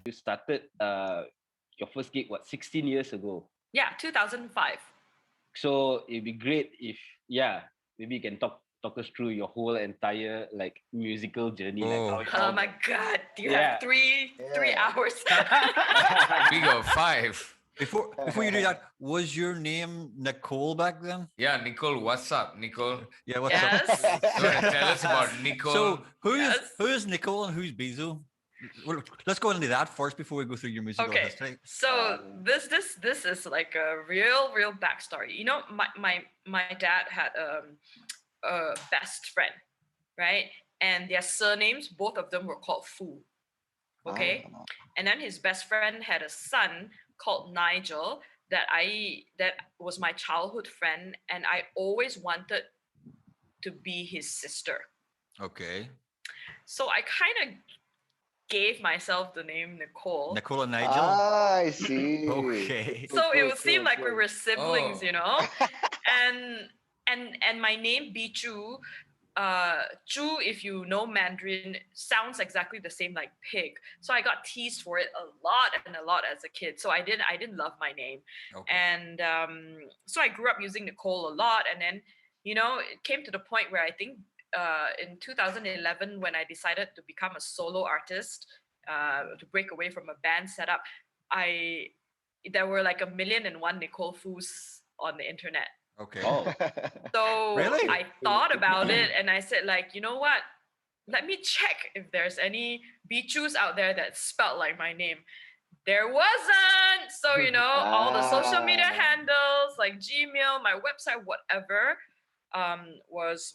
You started your first gig, 16 years ago? Yeah, 2005. So it'd be great if, maybe you can talk us through your whole entire like musical journey, like how it Oh all. my God! You Yeah. have three hours. We got 5. Before you do that, was your name Nicole back then? Yeah, Nicole, what's up, Nicole? Yeah, what's Yes. up? You want to tell us about Nicole? So who Yes. is Nicole and who's Bihzhu? Well, let's go into that first before we go through your musical Okay. history. So this is like a real backstory. You know, my dad had a best friend, right? And their surnames, both of them were called Fu. Okay. And then his best friend had a son called Nigel that was my childhood friend, and I always wanted to be his sister. Okay. So I kind of gave myself the name Nicole. Nicole and Nigel. I see. Okay. So it would seem like we were siblings, Oh. you know? and my name Bihzhu, Zhu, if you know Mandarin, sounds exactly the same like pig. So I got teased for it a lot as a kid. So I didn't love my name. Okay. And so I grew up using Nicole a lot. And then, you know, it came to the point where I think in 2011, when I decided to become a solo artist, to break away from a band setup, there were like 1,000,001 Nicole Foos on the internet. Okay. Oh. So Really? I thought about it and I said, like, you know what? Let me check if there's any Bihzhus out there that spelled like my name. There wasn't. So, you know, all the social media handles like Gmail, my website, whatever, was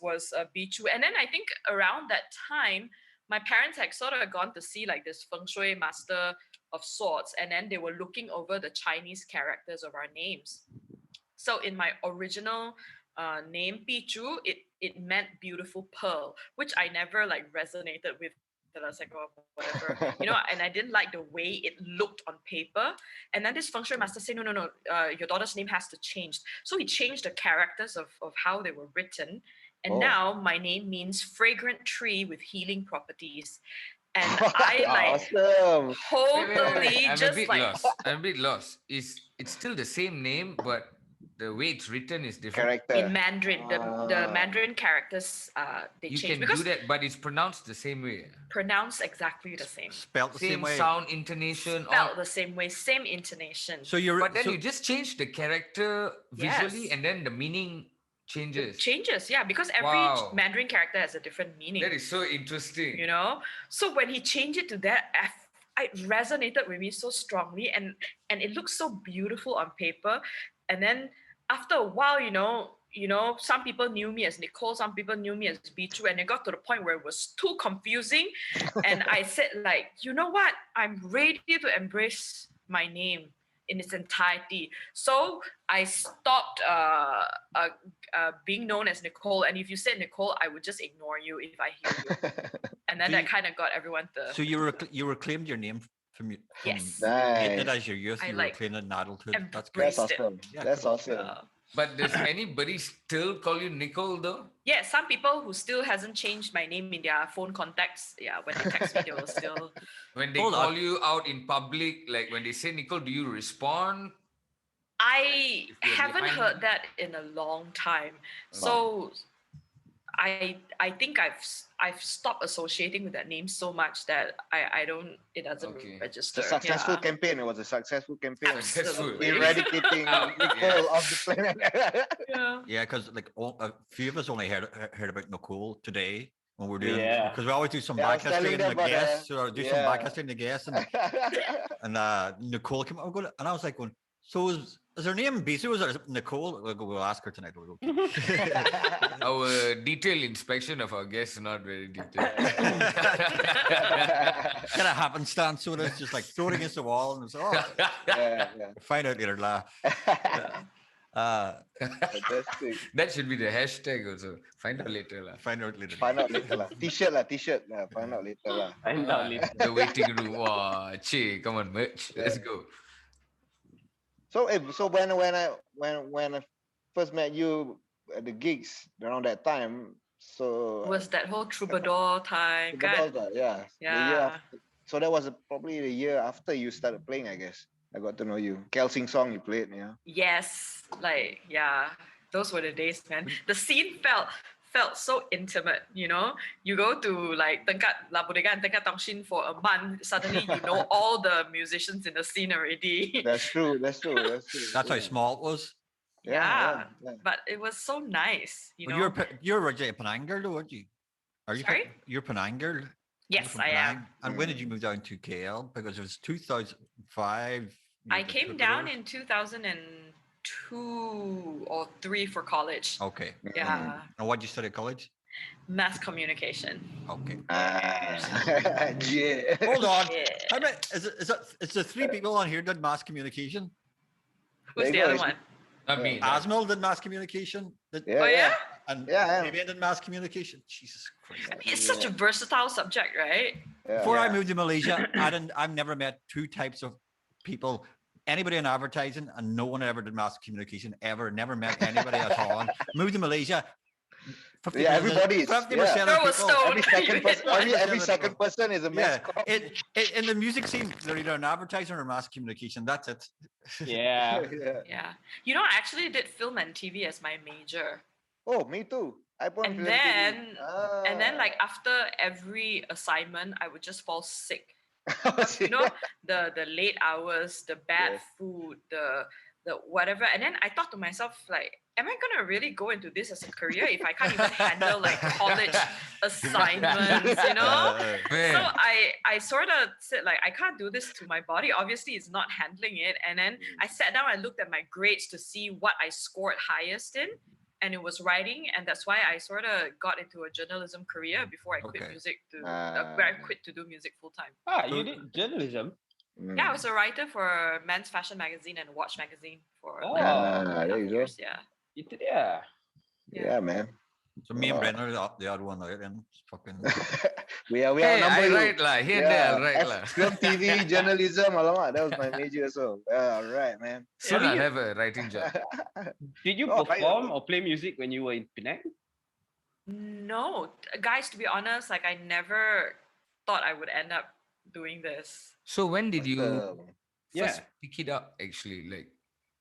Bihzhu. And then I think around that time, my parents had sort of gone to see like this feng shui master of sorts, and then they were looking over the Chinese characters of our names. So in my original name Bihzhu, it meant beautiful pearl, which I never like resonated with. That I was like, oh, whatever, you know, and I didn't like the way it looked on paper. And then this feng shui master said, no, your daughter's name has to change. So he changed the characters of how they were written. And now my name means fragrant tree with healing properties. And I like Awesome. totally I'm just a bit like lost. I'm a bit lost. It's still the same name, but the way it's written is different. Character. in Mandarin, the Mandarin characters they You change can because do that, but it's pronounced the same way. pronounced exactly the same, Spelled the same Same way. sound, intonation, all. spelled the same way, same intonation. So you're. But then so- you just change the character visually, Yes. and then the meaning changes. Changes, yeah, because every Wow. Mandarin character has a different meaning. That is so interesting. You know, so when he changed it to that, it resonated with me so strongly, and it looks so beautiful on paper. And then after a while, you know, some people knew me as Nicole, some people knew me as Bihzhu, and it got to the point where it was too confusing. And I said, like, you know what? I'm ready to embrace my name in its entirety. So I stopped being known as Nicole. And if you said Nicole, I would just ignore you if I hear you. And then So that you- kind of got everyone to. So you reclaimed your name from Yes. getting it Nice. as your youth. I You like reclaimed it in adulthood. That's That's great. Embraced it. awesome. Yeah, That's cool. awesome. But does anybody still call you Nicole though? Yeah, some people who still hasn't changed my name in their phone contacts. Yeah, when they text me, they will still. When they Hold call on. you out in public, like when they say Nicole, do you respond? I If you're haven't behind heard me. that in a long time. So I think I've stopped associating with that name so much that I don't, it doesn't Okay. register. It's a successful Yeah. campaign. It was a successful campaign. Absolutely. Eradicating Nicole off the planet. Yeah. Yeah, because like a few of us only heard about Nicole today when we're doing Yeah. because we always do some Yeah, I was telling backcasting them the about guests, that. or do some Yeah. backcasting the guests, and Nicole came up and I was like, going, so is her name Bihzhu or is it Nicole? We'll ask her tonight. We'll go. Our detailed inspection of our guests is not very detailed. Kind of happenstance, so it's just like throw it against the wall and it's yeah. find out later. Laugh. Fantastic. That should be the hashtag also. Find out later. lah. Find out later. Find out later lah. T-shirt lah. T-shirt lah. Find out later lah. Find out later. The waiting room. Wow, che, come on, merch. Let's go. So when I first met you at the gigs around that time, so Was that whole troubadour time, kan? yeah. The year Yeah. after. So that was probably the year after you started playing, I guess. I got to know you. Kelsing song you played, yeah. Yes, like yeah, those were the days, man. The scene felt so intimate, you know. You go to like Tengkat La Bodega and Tengkat Tongshin for a month, suddenly you know all the musicians in the scene already. That's true. That's true. That's true. That's how yeah. small it was. Yeah, Yeah. but it was so nice, you But know. you're originally a Penang girl, though, weren't you? Are you? Sorry? You're Penang girl. Yes, from I Penang. am. And when did you move down to KL? Because it was 2005. I you came took it down over? in 2002 or 3 for college. Okay. Yeah, And what did you study at college? mass communication. Okay. Yeah. Hold on. Yeah. How many? Is the three people on here did mass communication? Who's There the you go, other it's- one? I mean, Asmal did mass communication. Yeah, Oh yeah? And Yeah. Fabian did mass communication. Jesus Christ. I mean, it's such a versatile subject, right? Yeah. Before I Yeah. moved to Malaysia, I've never met two types of people. Anybody in advertising, and no one ever did mass communication ever. Never met anybody at all. Moved to Malaysia. 50%, Yeah, everybody is, 50% Throw of a people. stone. Every second person, every 50% of second people. person is a Yeah, mascot. in the music scene, they're either an advertiser or mass communication. That's it. Yeah. Yeah. Yeah. You know, I actually did film and TV as my major. Oh, me too. I put on And film TV. then like after every assignment, I would just fall sick. Ah. You know, the late hours, the bad Yes. food, the whatever. And then I thought to myself, like, am I gonna really go into this as a career if I can't even handle like college assignments, you know? So man. I sort of said like I can't do this to my body. Obviously, it's not handling it. And then I sat down and looked at my grades to see what I scored highest in, and it was writing. And that's why I sort of got into a journalism career before I quit Okay. music where I quit to do music full time. Ah, you did journalism. Yeah, I was a writer for Men's Fashion Magazine and Watch Magazine for Oh. like There you go. years. Yeah. Itu dia. Yeah, man. So me and Oh. Brendan are the odd one out, and it's fucking. we are Hey, number I you. write lah. Here and there, I'll write lah. Film, TV, journalism, alamak, that was my major so. Yeah, all right, man. Soon Yeah. I'll have a writing job. Did you Oh, right. perform or play music when you were in Penang? No, guys, to be honest, like I never thought I would end up doing this. So when did you Yeah. first pick it up? Actually, like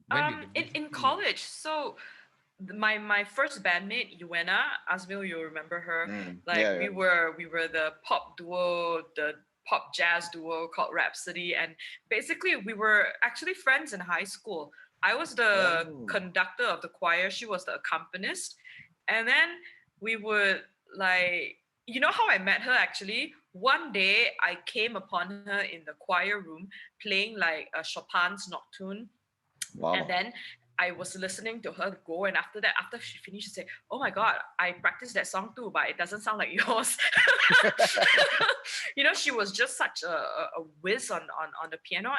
when did the In music- college, so my first bandmate Yuena Asmil, you remember her? Like yeah, we were the pop duo, the pop jazz duo called Rhapsody, and basically we were actually friends in high school. I was the Oh. conductor of the choir, she was the accompanist, and then we would like, you know how I met her actually? One day I came upon her in the choir room playing like a Chopin's Nocturne, Wow. and then I was listening to her go, and after that, after she finished, she said, "Oh my God, I practiced that song too, but it doesn't sound like yours." You know, she was just such a whiz on the piano,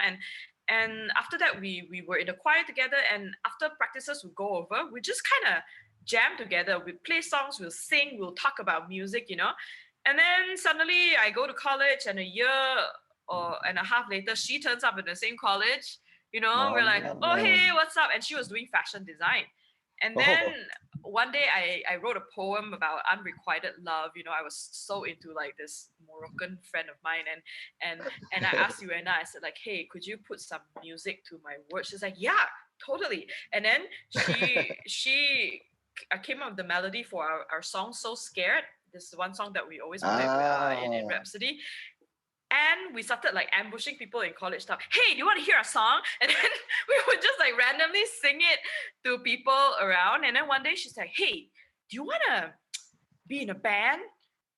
and after that, we were in the choir together, and after practices would go over, we just kind of jam together. We'd play songs, we'll sing, we'll talk about music, you know. And then suddenly, I go to college, and a year or and a half later, she turns up in the same college. You know, we're like, Oh, "Oh, hey, man. what's up?" And she was doing fashion design. And Oh. then one day I wrote a poem about unrequited love. You know, I was so into like this Moroccan friend of mine, and I asked Yuena, I said like, "Hey, could you put some music to my words?" She's like, "Yeah, totally." And then she came up with the melody for our song "So Scared." This is one song that we always play in Ah. Rhapsody. And we started like ambushing people in college stuff. Hey, do you want to hear a song? And then we would just like randomly sing it to people around. And then one day she's like, "Hey, do you want to be in a band?"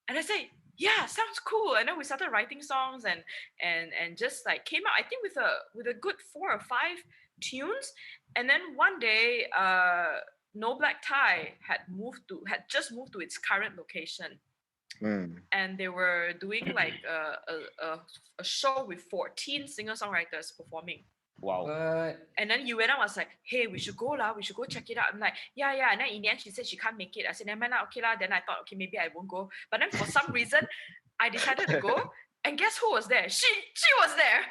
And I say, "Yeah, sounds cool." And then we started writing songs and just like came out, I think with a good 4 or 5 tunes. And then one day, No Black Tie had just moved to its current location. And they were doing like a show with 14 singer-songwriters performing. Wow. But And then Yuena was like, "Hey, we should go lah. We should go check it out." I'm like, "Yeah, yeah." And then in the end, she said she can't make it. I said, "Never mind lah, okay lah." Then I thought, okay, maybe I won't go. But then for some reason, I decided to go. And guess who was there? She was there.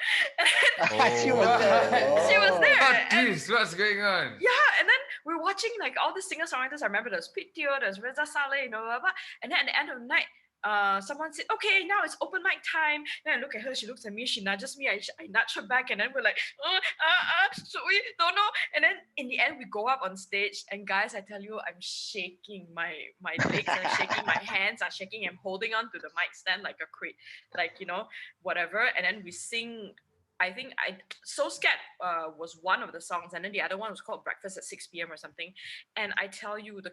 She was there. She was there. what And- twist? What's going on? yeah, and then we're watching like all the singer-songwriters. I remember there's Pitio, there's Reza Saleh, you know, blah, blah. And then at the end of the night, someone said, okay, now it's open mic time. Then I look at her, she looks at me, she nudges me, I nudge her back, and then we're like, should we? Don't know. And then in the end, we go up on stage, and guys, I tell you, I'm shaking. My legs are shaking, my hands are shaking. I'm holding on to the mic stand like a crate, like, whatever. And then we sing. I think I So Scared was one of the songs, and then the other one was called Breakfast at 6 p.m. or something. And I tell you, the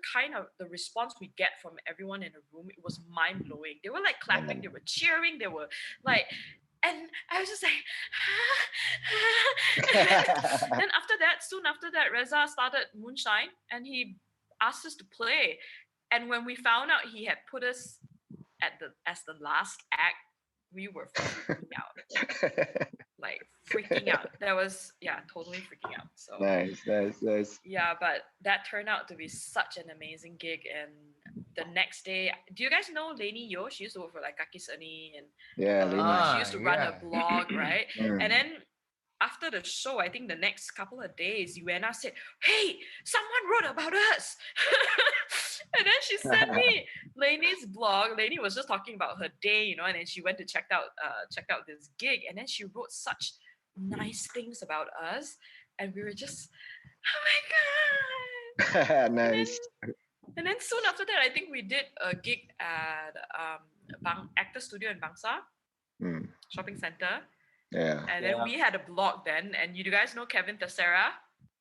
response we get from everyone in the room, it was mind blowing. They were like clapping, they were cheering, they were like, and I was just like, then soon after that, Reza started Moonshine, and he asked us to play. And when we found out he had put us as the last act, we were freaking out. Like freaking out. That was totally freaking out. So nice. yeah, but that turned out to be such an amazing gig. And the next day, do you guys know Lainey Yo? She used to work for like Kaki Sani, and Yeah, she used to run a blog, right? Mm. And then after the show, I think the next couple of days, Yuena said, "Hey, someone wrote about us." And then she sent me Lainey's blog. Lainey was just talking about her day, and then she went to check out this gig, and then she wrote such nice things about us, and we were just, oh my god. Nice. And then soon after that, I think we did a gig at Actor Studio in Bangsa Mm. Shopping Center. Yeah. And then we had a blog then, and you guys know Kevin Tessera?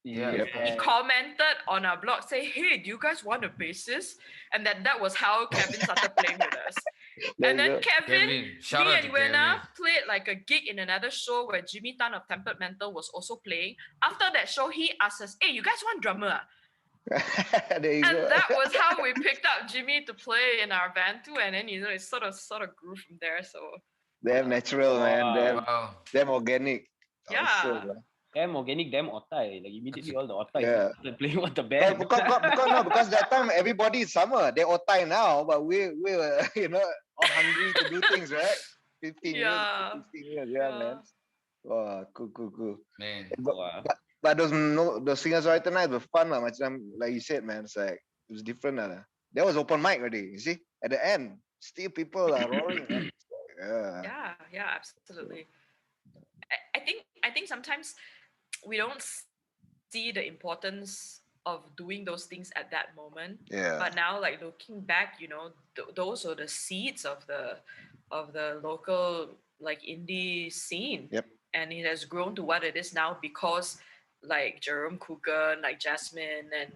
Yeah. He commented on our blog, say, "Hey, do you guys want a bassist?" And then that was how Kevin started playing with us. There And you then go. Kevin, Shout me out and to Wena Kevin. played like a gig in another show where Jimmy Tan of Tempered Mental was also playing. After that show, he asked us, "Hey, you guys want drummer?" There you And go. that was how we picked up Jimmy to play in our band too. And then it sort of grew from there. So Damn natural, man. Wow. Wow. Damn organic. Yeah. Awesome, man. Damn organic, damn otai. Like immediately all the otai Yeah. started playing with the No, band. because that time everybody is summer. They otai now, but we were all hungry to do things, right? 15 Yeah. years, 16 years, yeah, man. Wow, cool. Man. Wow. But those singer-songwriter nights were fun lah. Macam like you said, man, it's like it was different lah. That was open mic already. You see, at the end, still people are roaring. Man. Yeah, absolutely. I think sometimes we don't see the importance of doing those things at that moment. Yeah. But now, like looking back, those are the seeds of the local like indie scene. Yep. And it has grown to what it is now because like Jerome Coogan, like Jasmine and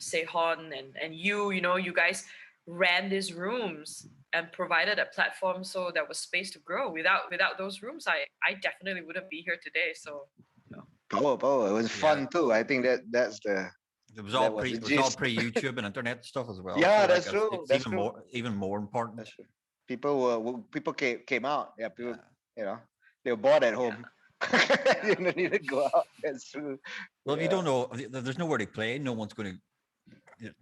Sehon and you guys ran these rooms and provided a platform so there was space to grow. Without those rooms, I definitely wouldn't be here today. So Power. It was fun too. I think that's the. It was all was the pre gist. YouTube and internet stuff as well. Yeah, So, that's it's true, that's even more important. That's true. People came out. Yeah, people. They were bored at home. You don't need to go out. That's true. Well, if you don't know, there's nowhere to play. No one's going to.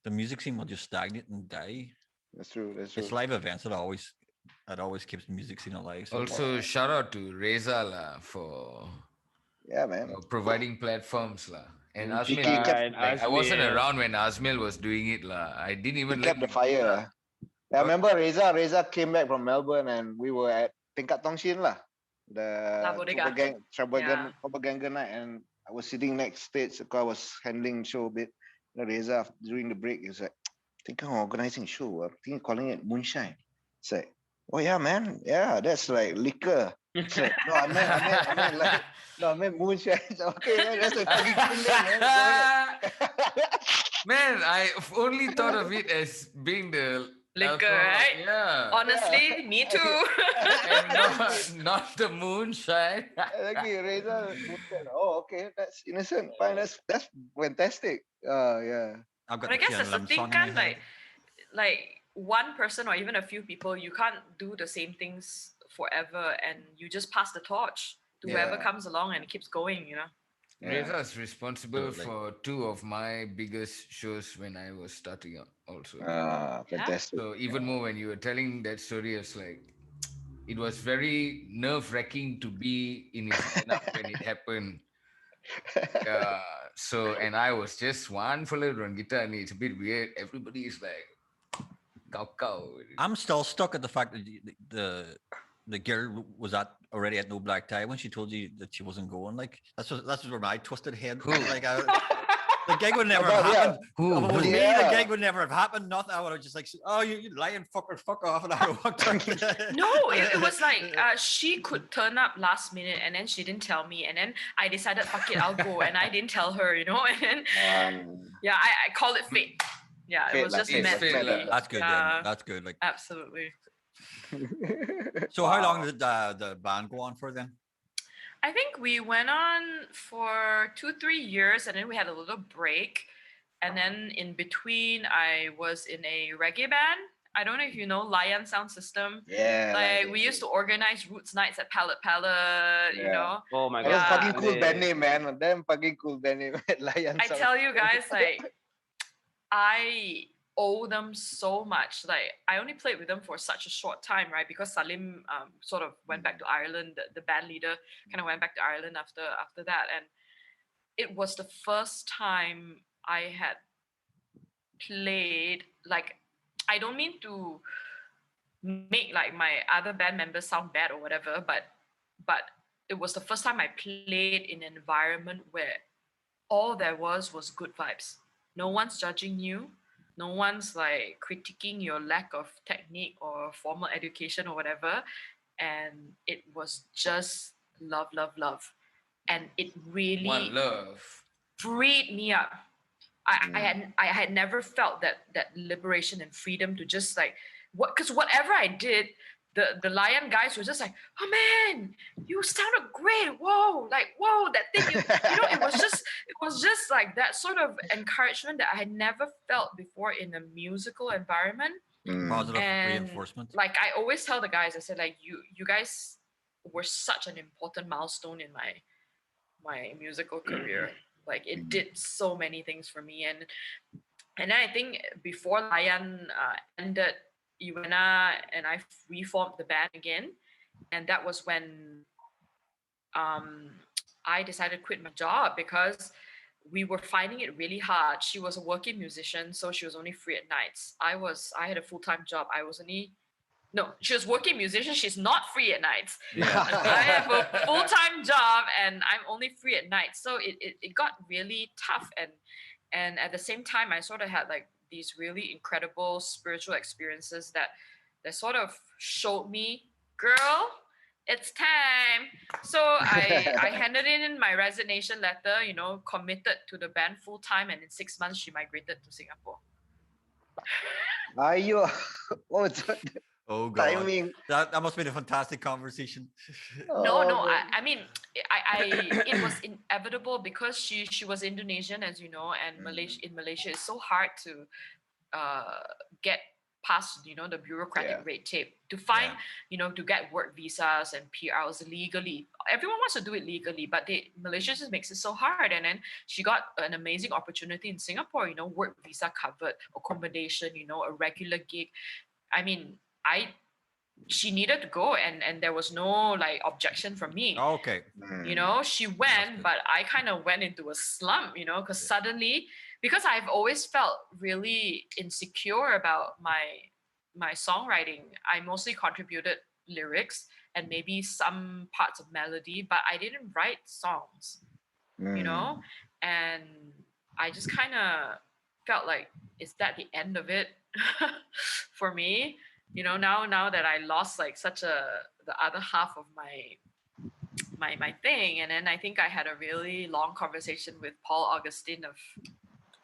The music scene will just stagnate and die. That's true. It's live events that always keeps the music scene alive. So Also, shout out to Reza lah for man. providing platforms lah. And He Azmil, kept- I wasn't around when Azmil was doing it lah. I didn't even He kept the fire. I remember Reza came back from Melbourne and we were at Tingkat Tongshin lah. La Bodega. Propaganda night, and I was sitting next stage because I was handling show a bit. Reza during the break, he was like, I think I'm organizing a show. I think calling it Moonshine. It's like, oh yeah, man. Yeah, that's like liquor. It's like, no, I meant Moonshine. Okay, man, that's a fucking cool name, man. Go ahead. Man, I only thought of it as being the liquor, alcohol. right? Yeah. Honestly, me too. And not the moonshine. Exactly, Reza. Oh, okay, that's innocent. Fine, that's fantastic. Yeah. I've got But I guess Fiona that's the Lim thing, song in my kan, head. like one person or even a few people, you can't do the same things forever, and you just pass the torch to whoever Yeah. comes along and it keeps going. Reza is responsible Totally. for 2 of my biggest shows when I was starting out also. Fantastic. So even more when you were telling that story, it's like it was very nerve-wracking to be in his lineup when it happened. So and I was just one fellow on guitar, and it's a bit weird. Everybody is like Kau. I'm still stuck at the fact that the girl was already at No Black Tie when she told you that she wasn't going. Like that's where my twisted head. Who? Like the gig would never have But yeah, happened. Who? If it was Who? me, the Yeah. gig would never have happened. Nothing. I would have just like, oh, you lying fucker, fuck off, and I would have walked out. No, it was like she could turn up last minute and then she didn't tell me. And then I decided, fuck it, I'll go. And I didn't tell her, And then, yeah, I call it fate. Yeah, Fate it was lah, just fate, meant fate to lah. be. That's good. Yeah, Then. That's good. Like, absolutely. so how long did the band go on for then? I think we went on for 2-3 years and then we had a little break. And then in between, I was in a reggae band. I don't know if you know Lion Sound System. Yeah. Like we used to organize roots nights at Palette, Yeah. Oh my That was god. fucking cool They- band name, man. Damn fucking cool band name. Lion I Sound. tell you guys, like, I owe them so much. Like, I only played with them for such a short time, right? Because Salim sort of went back to Ireland. The band leader kind of went back to Ireland after that, and it was the first time I had played. Like, I don't mean to make like my other band members sound bad or whatever, but it was the first time I played in an environment where all there was good vibes. No one's judging you. No one's like critiquing your lack of technique or formal education or whatever. And it was just love, love, love. And it really One love. freed me up. I had never felt that liberation and freedom to just like because whatever I did, the Lion guys were just like, oh man, you sounded great. Whoa, that thing, it was just like that sort of encouragement that I had never felt before in a musical environment. Positive And reinforcement. like I always tell the guys, I said like you guys were such an important milestone in my musical career. Like it did so many things for me, and then I think before Lion ended, Iwana and I reformed the band again, and that was when I decided to quit my job because we were finding it really hard. She was a working musician, so she was only free at nights. I had a full-time job. She was working musician. She's not free at nights. I have a full-time job and I'm only free at night. So it got really tough. And at the same time, I sort of had like these really incredible spiritual experiences that sort of showed me, girl, it's time. So I handed in my resignation letter, committed to the band full-time, and in 6 months she migrated to Singapore. Are you? Oh, it's Oh god, timing. that must have been a fantastic conversation. No, Oh, I mean, it was inevitable because she was Indonesian, as you know, and in Malaysia, it's so hard to get past, the bureaucratic red tape to find, to get work visas and PRs legally. Everyone wants to do it legally, but Malaysia just makes it so hard. And then she got an amazing opportunity in Singapore, work visa covered, accommodation, a regular gig. I mean, she needed to go and there was no like objection from me. Okay. She went, but I kind of went into a slump, because suddenly, because I've always felt really insecure about my songwriting. I mostly contributed lyrics and maybe some parts of melody, but I didn't write songs, and I just kind of felt like, is that the end of it for me? Now that I lost like the other half of my thing. And then I think I had a really long conversation with Paul Augustine of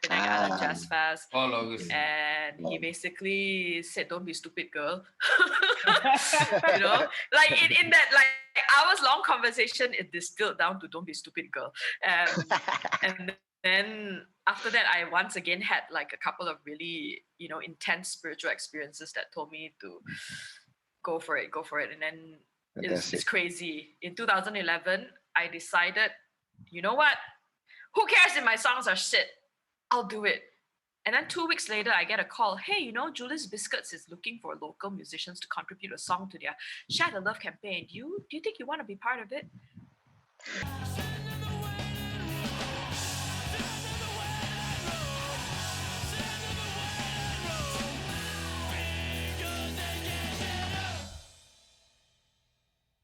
Penang Island Jazz Fest. All August. And he basically said, don't be stupid, girl. Like in that like hours long conversation, it distilled down to don't be stupid, girl. And then after that, I once again had like a couple of really, intense spiritual experiences that told me to go for it. And then it's crazy. In 2011, I decided, you know what? Who cares if my songs are shit? I'll do it. And then 2 weeks later, I get a call. Hey, Julius Biscuits is looking for local musicians to contribute a song to their Share the Love campaign. Do you think you want to be part of it?